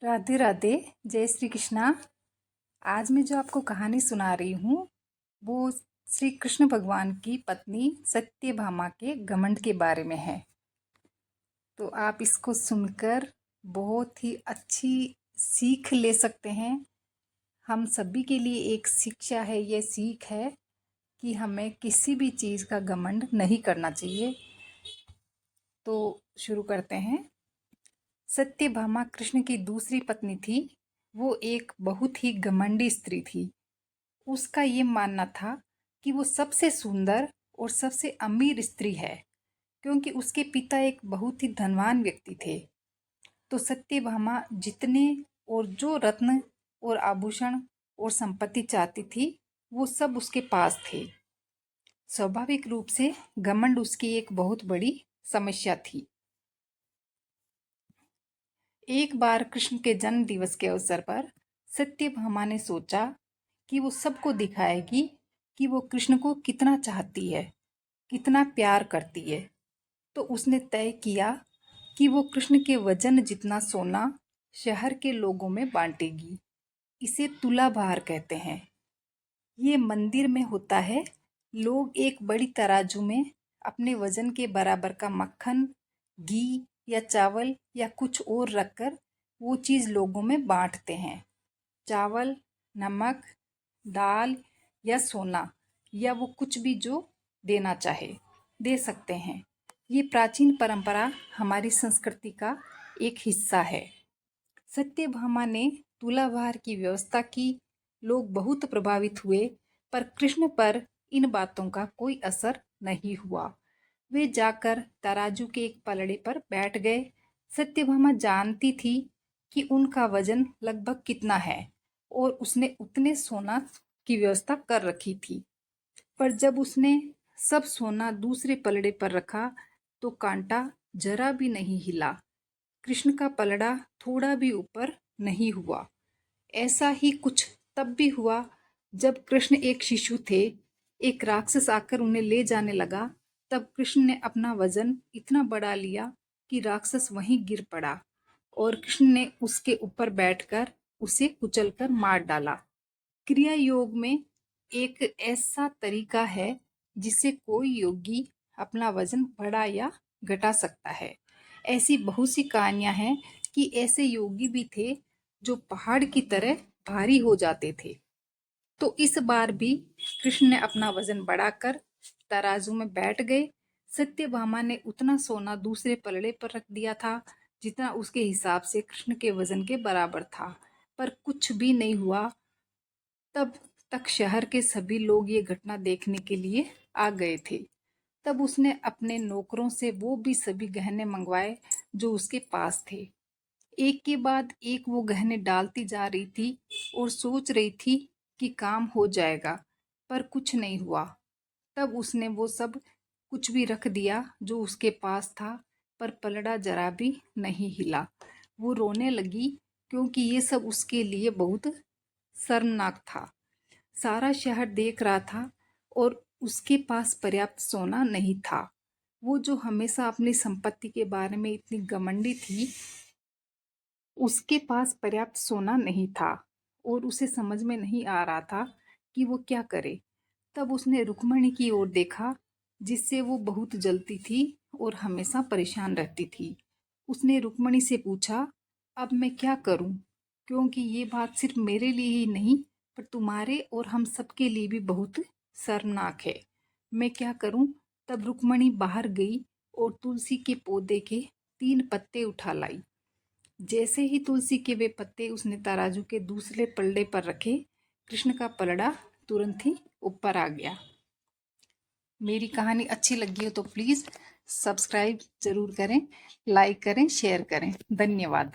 राधे राधे। जय श्री कृष्णा। आज मैं जो आपको कहानी सुना रही हूँ वो श्री कृष्ण भगवान की पत्नी सत्यभामा के घमंड के बारे में है। तो आप इसको सुनकर बहुत ही अच्छी सीख ले सकते हैं। हम सभी के लिए एक शिक्षा है, ये सीख है कि हमें किसी भी चीज़ का घमंड नहीं करना चाहिए। तो शुरू करते हैं। सत्यभामा कृष्ण की दूसरी पत्नी थी। वो एक बहुत ही घमंडी स्त्री थी। उसका ये मानना था कि वो सबसे सुंदर और सबसे अमीर स्त्री है, क्योंकि उसके पिता एक बहुत ही धनवान व्यक्ति थे। तो सत्यभामा जितने और जो रत्न और आभूषण और संपत्ति चाहती थी वो सब उसके पास थे। स्वाभाविक रूप से घमंड उसकी एक बहुत बड़ी समस्या थी। एक बार कृष्ण के जन्म दिवस के अवसर पर सत्यभामा ने सोचा कि वो सबको दिखाएगी कि वो कृष्ण को कितना चाहती है, कितना प्यार करती है। तो उसने तय किया कि वो कृष्ण के वजन जितना सोना शहर के लोगों में बांटेगी। इसे तुलाभार कहते हैं। ये मंदिर में होता है। लोग एक बड़ी तराजू में अपने वजन के बराबर का मक्खन, घी या चावल या कुछ और रखकर वो चीज़ लोगों में बांटते हैं। चावल, नमक, दाल या सोना या वो कुछ भी जो देना चाहे दे सकते हैं। ये प्राचीन परंपरा हमारी संस्कृति का एक हिस्सा है। सत्यभामा ने तुलाभार की व्यवस्था की। लोग बहुत प्रभावित हुए, पर कृष्ण पर इन बातों का कोई असर नहीं हुआ। वे जाकर तराजू के एक पलड़े पर बैठ गए। सत्यभामा जानती थी कि उनका वजन लगभग कितना है और उसने उतने सोना की व्यवस्था कर रखी थी। पर जब उसने सब सोना दूसरे पलड़े पर रखा तो कांटा जरा भी नहीं हिला। कृष्ण का पलड़ा थोड़ा भी ऊपर नहीं हुआ। ऐसा ही कुछ तब भी हुआ जब कृष्ण एक शिशु थे। एक राक्षस आकर उन्हें ले जाने लगा। तब कृष्ण ने अपना वजन इतना बढ़ा लिया कि राक्षस वहीं गिर पड़ा और कृष्ण ने उसके ऊपर बैठकर उसे कुचलकर मार डाला। क्रिया योग में एक ऐसा तरीका है जिससे कोई योगी अपना वजन बढ़ा या घटा सकता है। ऐसी बहुत सी कहानियां हैं कि ऐसे योगी भी थे जो पहाड़ की तरह भारी हो जाते थे। तो इस बार भी कृष्ण ने अपना वजन बढ़ाकर तराजू में बैठ गए। सत्यभामा ने उतना सोना दूसरे पलड़े पर रख दिया था जितना उसके हिसाब से कृष्ण के वजन के बराबर था, पर कुछ भी नहीं हुआ। तब तक शहर के सभी लोग ये घटना देखने के लिए आ गए थे। तब उसने अपने नौकरों से वो भी सभी गहने मंगवाए जो उसके पास थे। एक के बाद एक वो गहने डालती जा रही थी और सोच रही थी कि काम हो जाएगा, पर कुछ नहीं हुआ। तब उसने वो सब कुछ भी रख दिया जो उसके पास था, पर पलड़ा जरा भी नहीं हिला। वो रोने लगी क्योंकि ये सब उसके लिए बहुत शर्मनाक था। सारा शहर देख रहा था और उसके पास पर्याप्त सोना नहीं था। वो जो हमेशा अपनी संपत्ति के बारे में इतनी घमंडी थी, उसके पास पर्याप्त सोना नहीं था और उसे समझ में नहीं आ रहा था कि वो क्या करे। तब उसने रुक्मणी की ओर देखा, जिससे वो बहुत जलती थी और हमेशा परेशान रहती थी। उसने रुक्मणी से पूछा, अब मैं क्या करूं? क्योंकि ये बात सिर्फ मेरे लिए ही नहीं, पर तुम्हारे और हम सबके लिए भी बहुत शर्मनाक है। मैं क्या करूं? तब रुक्मणी बाहर गई और तुलसी के पौधे के 3 पत्ते उठा लाई। जैसे ही तुलसी के वे पत्ते उसने तराजू के दूसरे पलड़े पर रखे, कृष्ण का पलड़ा तुरंत ही ऊपर आ गया। मेरी कहानी अच्छी लगी हो तो प्लीज़ सब्सक्राइब ज़रूर करें, लाइक करें, शेयर करें। धन्यवाद।